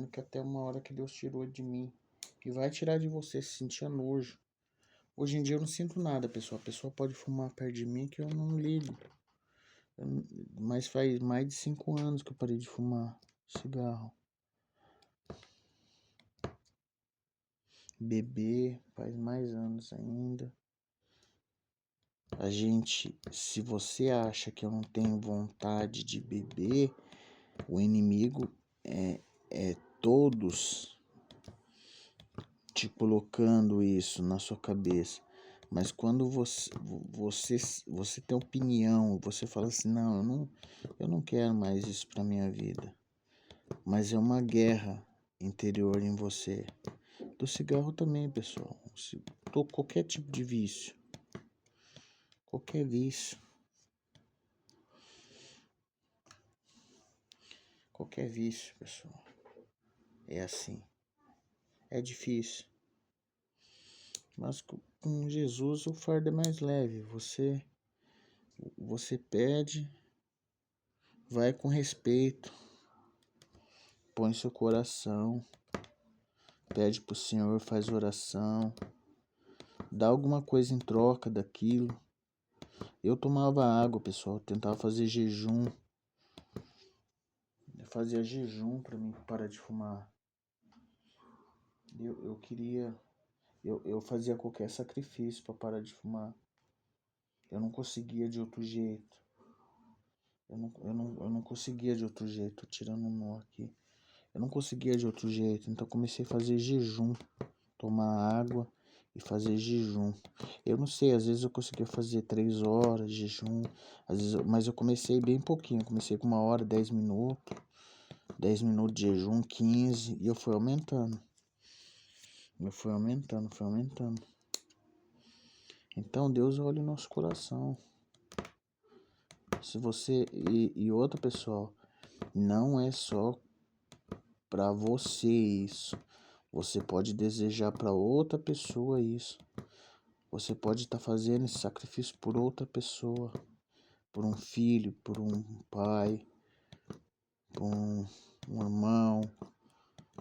que até uma hora que Deus tirou de mim. E vai tirar de você, se sentia nojo. Hoje em dia eu não sinto nada, pessoal. A pessoa pode fumar perto de mim que eu não ligo. Mas faz mais de 5 anos que eu parei de fumar cigarro. Beber faz mais anos ainda. Se você acha que eu não tenho vontade de beber, o inimigo é todos te colocando isso na sua cabeça. Mas quando você tem opinião, você fala assim, não, eu não quero mais isso para minha vida. Mas é uma guerra interior em você. Do cigarro também, pessoal. Qualquer tipo de vício. Qualquer vício. Qualquer vício, pessoal. É assim. É difícil. Mas com Jesus o fardo é mais leve. Você pede, vai com respeito, põe seu coração, pede pro Senhor, faz oração, dá alguma coisa em troca daquilo. Eu tomava água, pessoal, tentava fazer jejum. Eu fazia jejum para mim parar de fumar. Eu queria, eu fazia qualquer sacrifício para parar de fumar. Eu não conseguia de outro jeito. Eu não conseguia de outro jeito, tirando um nó aqui. Eu não conseguia de outro jeito, então comecei a fazer jejum, tomar água e fazer jejum. Eu não sei, às vezes eu conseguia fazer 3 horas de jejum, mas eu comecei bem pouquinho, comecei com 1 hora, 10 minutos de jejum, 15, e eu fui aumentando. Foi aumentando. Então Deus olha o nosso coração. Se você e outra pessoal, não é só para você isso. Você pode desejar para outra pessoa isso. Você pode estar fazendo esse sacrifício por outra pessoa, por um filho, por um pai, por um irmão,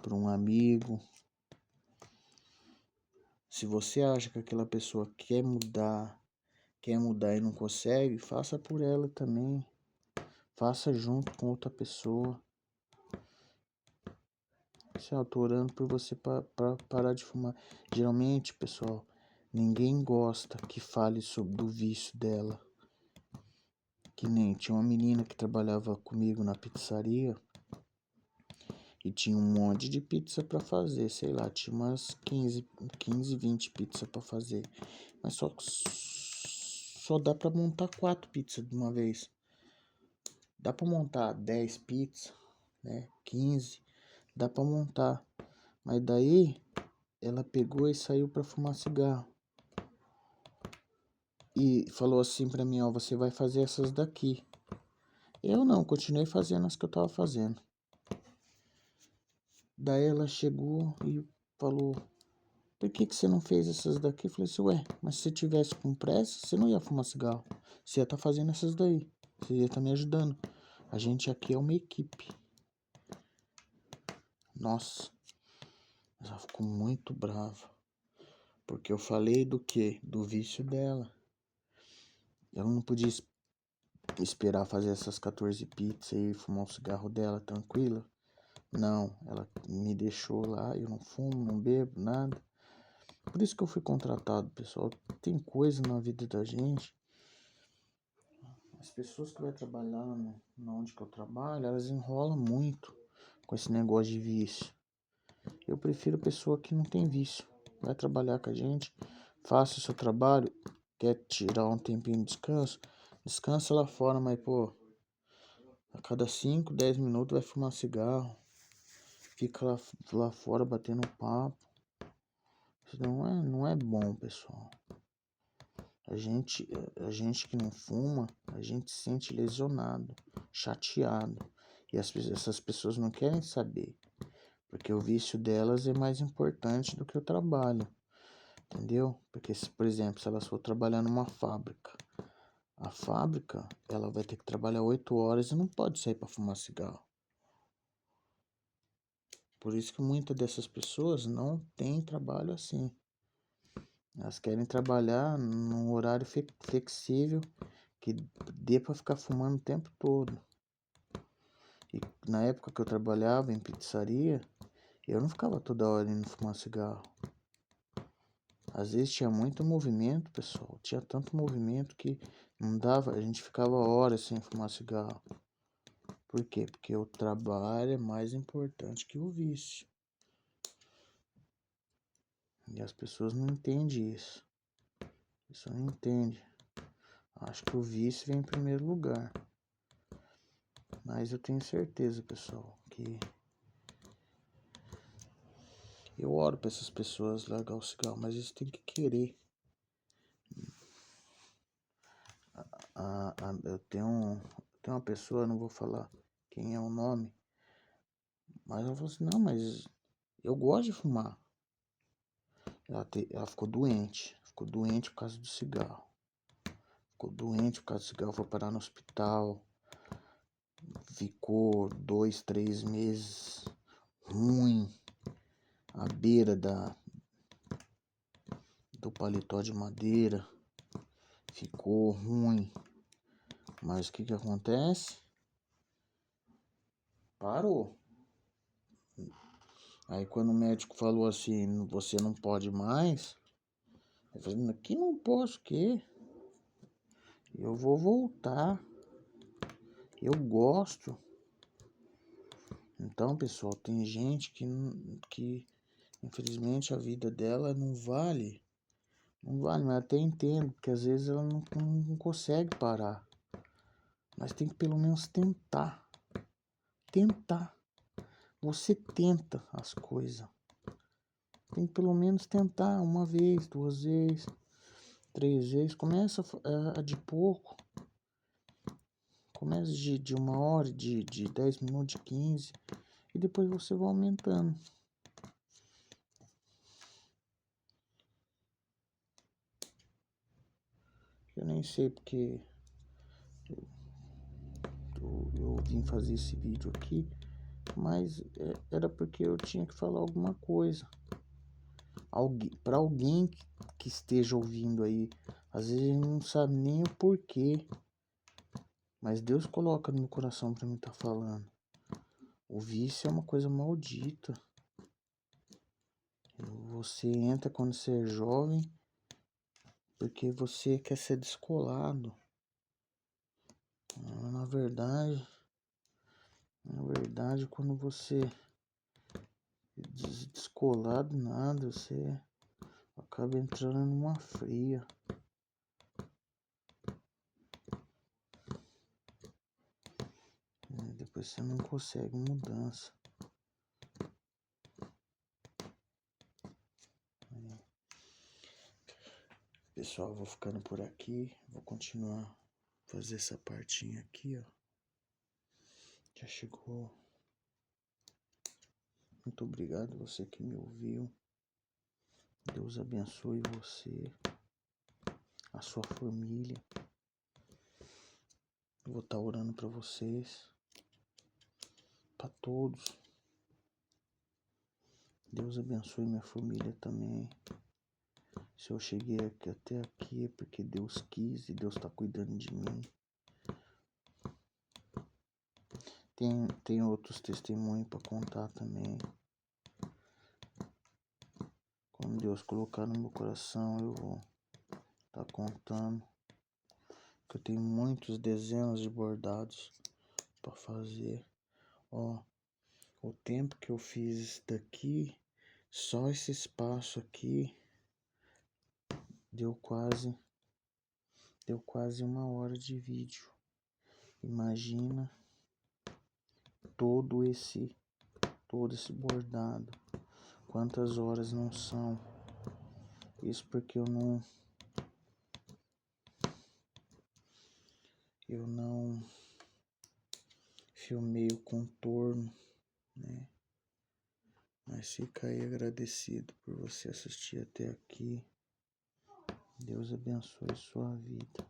por um amigo. Se você acha que aquela pessoa quer mudar e não consegue, faça por ela também. Faça junto com outra pessoa. Eu tô orando por você para parar de fumar. Geralmente, pessoal, ninguém gosta que fale sobre o vício dela. Que nem tinha uma menina que trabalhava comigo na pizzaria e tinha um monte de pizza para fazer, sei lá, tinha umas 20 pizzas para fazer. Mas só dá para montar 4 pizzas de uma vez. Dá para montar 10 pizzas, né? 15, dá para montar. Mas daí ela pegou e saiu para fumar cigarro. E falou assim para mim, ó, você vai fazer essas daqui. Eu não, continuei fazendo as que eu tava fazendo. Daí ela chegou e falou, por que você não fez essas daqui? Eu falei assim, ué, mas se você tivesse com pressa, você não ia fumar cigarro. Você ia estar fazendo essas daí. Você ia estar me ajudando. A gente aqui é uma equipe. Nossa, ela ficou muito brava. Porque eu falei do quê? Do vício dela. Ela não podia esperar fazer essas 14 pizzas e fumar o cigarro dela tranquila. Não, ela me deixou lá, eu não fumo, não bebo, nada. Por isso que eu fui contratado, pessoal. Tem coisa na vida da gente. As pessoas que vai trabalhar onde que eu trabalho, elas enrolam muito com esse negócio de vício. Eu prefiro pessoa que não tem vício. Vai trabalhar com a gente, faça o seu trabalho, quer tirar um tempinho de descanso, descansa lá fora, mas pô, a cada 5, 10 minutos vai fumar cigarro, fica lá fora batendo papo. Isso não é bom, pessoal. A gente que não fuma, a gente se sente lesionado, chateado. E essas pessoas não querem saber. Porque o vício delas é mais importante do que o trabalho. Entendeu? Porque, por exemplo, se elas for trabalhar numa fábrica, a fábrica, ela vai ter que trabalhar 8 horas e não pode sair para fumar cigarro. Por isso que muitas dessas pessoas não têm trabalho assim. Elas querem trabalhar num horário flexível que dê para ficar fumando o tempo todo. E na época que eu trabalhava em pizzaria, eu não ficava toda hora indo fumar cigarro. Às vezes tinha muito movimento, pessoal. Tinha tanto movimento que não dava, a gente ficava horas sem fumar cigarro. Por quê? Porque o trabalho é mais importante que o vício. E as pessoas não entendem isso. A pessoa não entende. Acho que o vício vem em primeiro lugar. Mas eu tenho certeza, pessoal, que eu oro para essas pessoas largar o cigarro, mas eles têm que querer. Eu tenho uma pessoa, não vou falar quem é o nome, mas ela falou assim, não, mas eu gosto de fumar. Ela ficou doente por causa do cigarro. Ficou doente por causa do cigarro, foi parar no hospital. Ficou 2, 3 meses ruim, à beira do paletó de madeira. Ficou ruim. Mas o que acontece? Parou. Aí quando o médico falou assim, você não pode mais, eu falei, aqui não posso, o quê? Eu vou voltar. Eu gosto. Então, pessoal, tem gente que infelizmente a vida dela não vale. Não vale, mas até entendo, porque às vezes ela não consegue parar. Mas tem que pelo menos tentar. Tentar. Você tenta as coisas. Tem que pelo menos tentar uma vez, 2 vezes, 3 vezes. Começa de pouco. Começa de 1 hora, de 10 minutos, de 15. E depois você vai aumentando. Eu nem sei porque eu vim fazer esse vídeo aqui. Mas era porque eu tinha que falar alguma coisa. Para alguém que esteja ouvindo aí. Às vezes a gente não sabe nem o porquê. Mas Deus coloca no meu coração para mim estar falando. O vício é uma coisa maldita. Você entra quando você é jovem porque você quer ser descolado. Na verdade, quando você descolado nada, você acaba entrando numa fria. Depois você não consegue mudança. Pessoal, vou ficando por aqui. Vou continuar a fazer essa partinha aqui, ó. Já chegou. Muito obrigado você que me ouviu. Deus abençoe você, a sua família. Eu vou estar orando para vocês, para todos. Deus abençoe minha família também. Se eu cheguei até aqui é porque Deus quis e Deus está cuidando de mim. Tem outros testemunhos para contar também. Quando Deus colocar no meu coração, eu vou estar contando. Que eu tenho muitos dezenas de bordados para fazer. Ó, o tempo que eu fiz isso daqui, só esse espaço aqui, deu quase 1 hora de vídeo. Imagina todo esse bordado. Quantas horas não são? Isso porque eu não filmei o contorno, né? Mas fica aí agradecido por você assistir até aqui. Deus abençoe sua vida.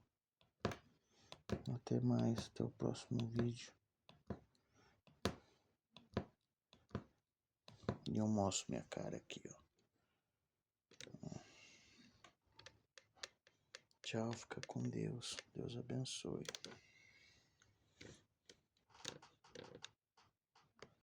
Até mais, até o próximo vídeo. E eu mostro minha cara aqui, ó. Tchau, fica com Deus. Deus abençoe.